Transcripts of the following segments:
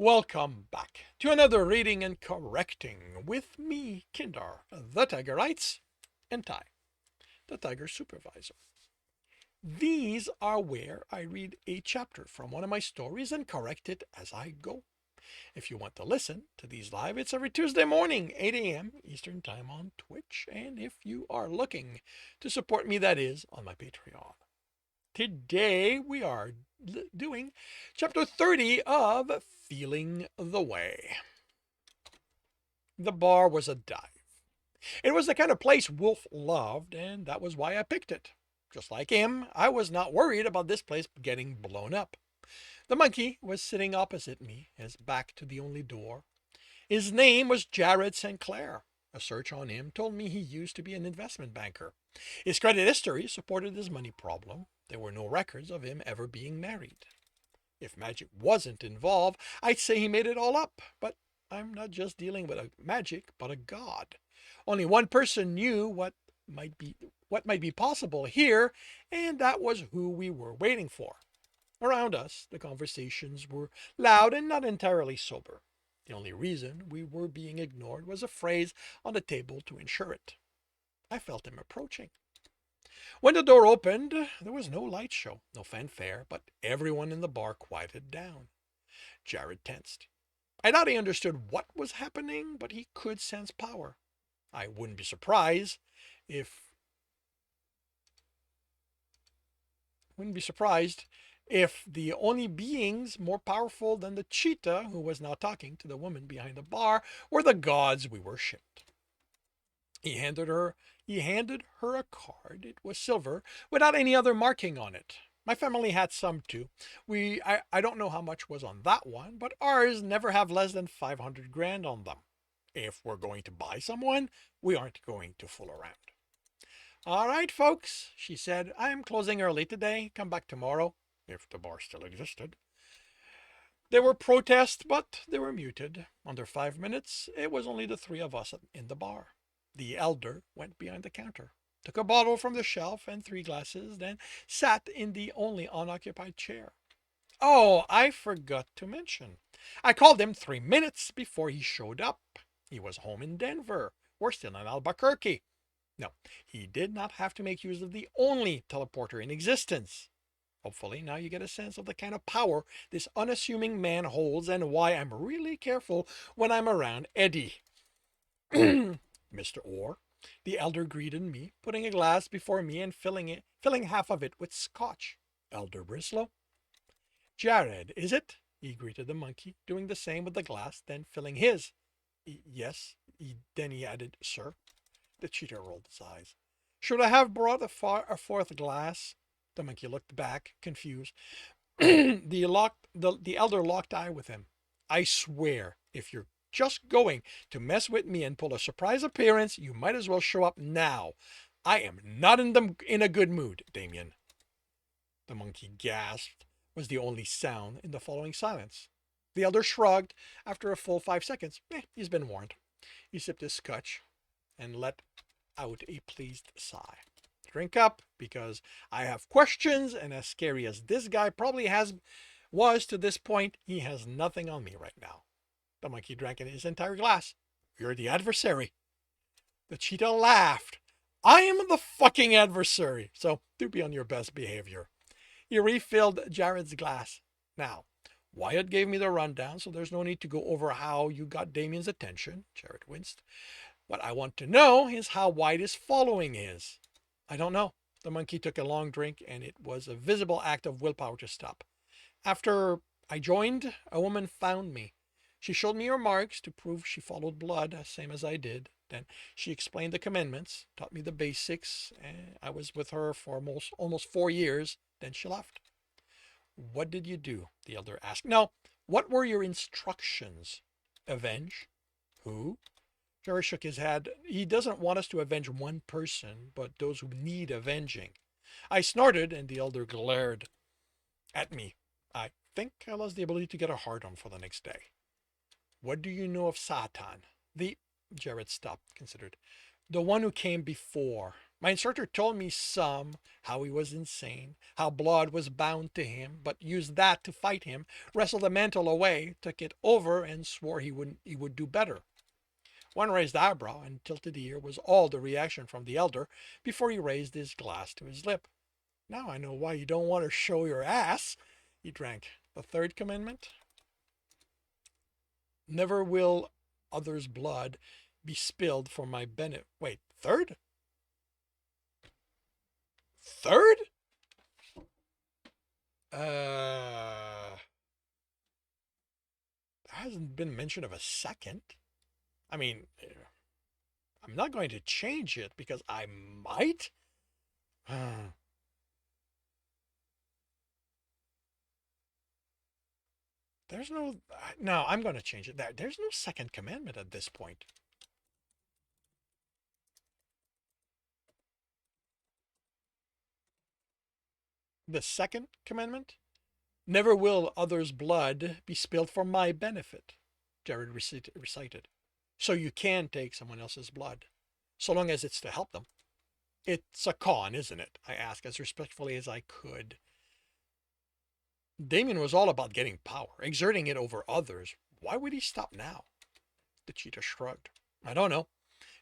Welcome back to another reading and correcting with me, Kindar, the Tiger Writes, and Ty, the Tiger Supervisor. These are where I read a chapter from one of my stories and correct it as I go. If you want to listen to these live, it's every Tuesday morning, 8 a.m. Eastern Time on Twitch. And if you are looking to support me, that is on my Patreon. Today we are doing chapter 30 of Feeling the Way. The bar was a dive. It was the kind of place Wolf loved, and that was why I picked it. Just like him, I was not worried about this place getting blown up. The monkey was sitting opposite me, his back to the only door. His name was Jared St. Clair. A search on him told me he used to be an investment banker. His credit history supported his money problem. There were no records of him ever being married. If magic wasn't involved, I'd say he made it all up. But I'm not just dealing with a magic, but a god. Only one person knew what might be possible here, and that was who we were waiting for. Around us, the conversations were loud and not entirely sober. The only reason we were being ignored was a phrase on the table to ensure it. I felt him approaching. When the door opened, there was no light show, no fanfare, but everyone in the bar quieted down. Jared tensed. I thought he understood what was happening, but he could sense power. I wouldn't be surprised if the only beings more powerful than the cheetah who was now talking to the woman behind the bar were the gods we worshipped. He handed her a card. It was silver, without any other marking on it. My family had some too. I don't know how much was on that one, but ours never have less than 500 grand on them. If we're going to buy someone, we aren't going to fool around. All right, folks, she said. I'm closing early today. Come back tomorrow, if the bar still existed. There were protests, but they were muted. Under 5 minutes, it was only the three of us in the bar. The elder went behind the counter, took a bottle from the shelf and 3 glasses, then sat in the only unoccupied chair. Oh, I forgot to mention. I called him 3 minutes before he showed up. He was home in Denver. We're still in Albuquerque. No, he did not have to make use of the only teleporter in existence. Hopefully now you get a sense of the kind of power this unassuming man holds and why I'm really careful when I'm around Eddie. Mr. Orr, the elder greeted me, putting a glass before me and filling half of it with scotch. Elder Brislow. Jared, is it? He greeted the monkey, doing the same with the glass, then filling his. Yes, then he added, sir. The cheetah rolled his eyes. Should I have brought a 4th glass? The monkey looked back, confused. The elder locked eye with him. I swear, if you're just going to mess with me and pull a surprise appearance, you might as well show up now. I am not in a good mood, Damien. The monkey gasped was the only sound in the following silence. The elder shrugged after a full 5 seconds. He's been warned. He sipped his scotch and let out a pleased sigh. Drink up, because I have questions, and as scary as this guy probably was to this point, he has nothing on me right now. The monkey drank in his entire glass. You're the adversary. The cheetah laughed. I am the fucking adversary, so do be on your best behavior. He refilled Jared's glass. Now, Wyatt gave me the rundown, so there's no need to go over how you got Damien's attention. Jared winced. What I want to know is how Wyatt is following his. I don't know. The monkey took a long drink, and it was a visible act of willpower to stop. After I joined, a woman found me. She showed me her marks to prove she followed blood, same as I did. Then she explained the commandments, taught me the basics. I was with her for almost 4 years. Then she left. What did you do? The elder asked. No, what were your instructions? Avenge? Who? Jerry shook his head. He doesn't want us to avenge one person, but those who need avenging. I snorted, and the elder glared at me. I think I lost the ability to get a hard-on for the next day. What do you know of Satan? Jared stopped, considered. The one who came before. My instructor told me how he was insane, how blood was bound to him, but used that to fight him, wrestled the mantle away, took it over, and swore he would do better. One raised eyebrow and tilted ear was all the reaction from the elder before he raised his glass to his lip. Now I know why you don't want to show your ass. He drank. The third commandment? Never will others' blood be spilled for my benefit. Wait, third? Third? There hasn't been mention of a second. I mean, I'm not going to change it because I might. There's no, I'm going to change it. There's no second commandment at this point. The second commandment? Never will others' blood be spilled for my benefit, Jared recited. So you can take someone else's blood, so long as it's to help them. It's a con, isn't it? I asked as respectfully as I could. Damien was all about getting power, exerting it over others. Why would he stop now? The cheetah shrugged. I don't know.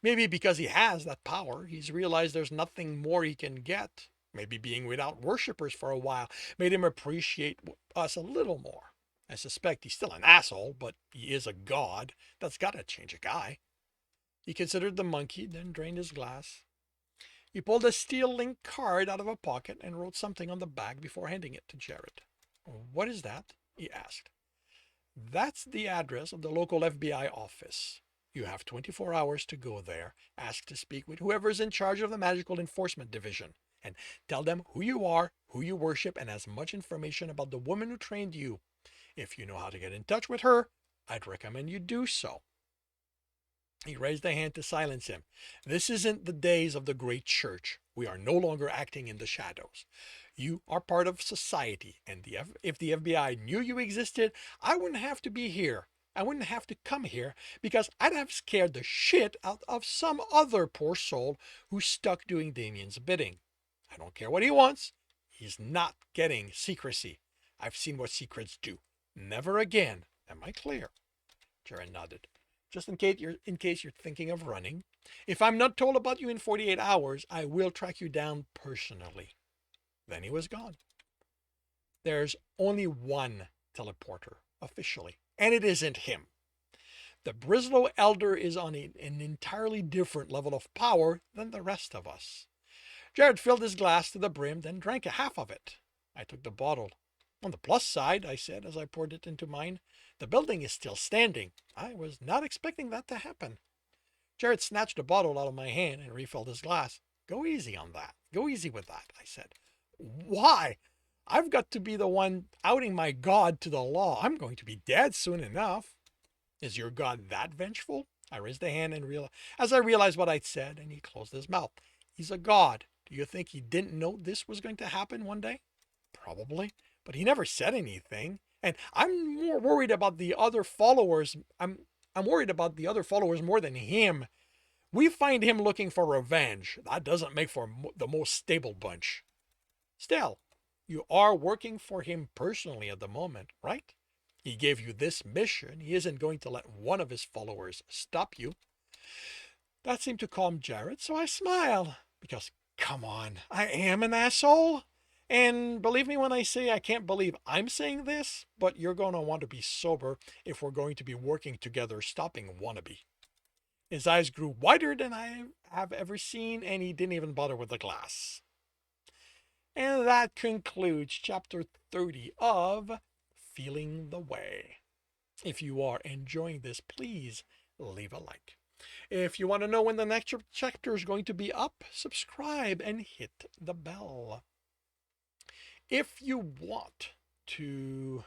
Maybe because he has that power, he's realized there's nothing more he can get. Maybe being without worshippers for a while made him appreciate us a little more. I suspect he's still an asshole, but he is a god. That's gotta change a guy. He considered the monkey, then drained his glass. He pulled a steel link card out of a pocket and wrote something on the back before handing it to Jared. What is that? He asked. That's the address of the local FBI office. You have 24 hours to go there, ask to speak with whoever's in charge of the Magical Enforcement Division, and tell them who you are, who you worship, and as much information about the woman who trained you. If you know how to get in touch with her, I'd recommend you do so. He raised a hand to silence him. This isn't the days of the great church. We are no longer acting in the shadows. You are part of society, and if the FBI knew you existed, I wouldn't have to be here. I wouldn't have to come here because I'd have scared the shit out of some other poor soul who's stuck doing Damien's bidding. I don't care what he wants. He's not getting secrecy. I've seen what secrets do. Never again. Am I clear? Jared nodded. Just in case you're thinking of running, if I'm not told about you in 48 hours, I will track you down personally. Then he was gone. There's only one teleporter, officially, and it isn't him. The Brislow Elder is on an entirely different level of power than the rest of us. Jared filled his glass to the brim, then drank a half of it. I took the bottle. On the plus side, I said as I poured it into mine, the building is still standing. I was not expecting that to happen. Jared snatched the bottle out of my hand and refilled his glass. Go easy on that. Go easy with that, I said. Why? I've got to be the one outing my god to the law. I'm going to be dead soon enough. Is your god that vengeful? I raised a hand and as I realized what I'd said, and he closed his mouth. He's a god. Do you think he didn't know this was going to happen one day? Probably, but he never said anything. And I'm more worried about the other followers. I'm worried about the other followers more than him. We find him looking for revenge. That doesn't make for the most stable bunch. Still, you are working for him personally at the moment, right? He gave you this mission. He isn't going to let one of his followers stop you. That seemed to calm Jared, so I smiled. Because, come on, I am an asshole. And believe me when I say I can't believe I'm saying this, but you're going to want to be sober if we're going to be working together stopping Wannabe. His eyes grew wider than I have ever seen, and he didn't even bother with the glass. And that concludes chapter 30 of Feeling the Way. If you are enjoying this, please leave a like. If you want to know when the next chapter is going to be up, subscribe and hit the bell. If you want to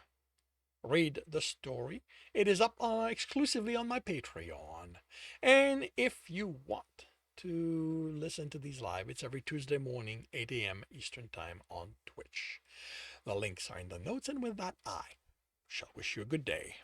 read the story, it is up exclusively on my Patreon. And if you want to listen to these live, it's every Tuesday morning, 8 a.m. Eastern Time on Twitch. The links are in the notes, and with that, I shall wish you a good day.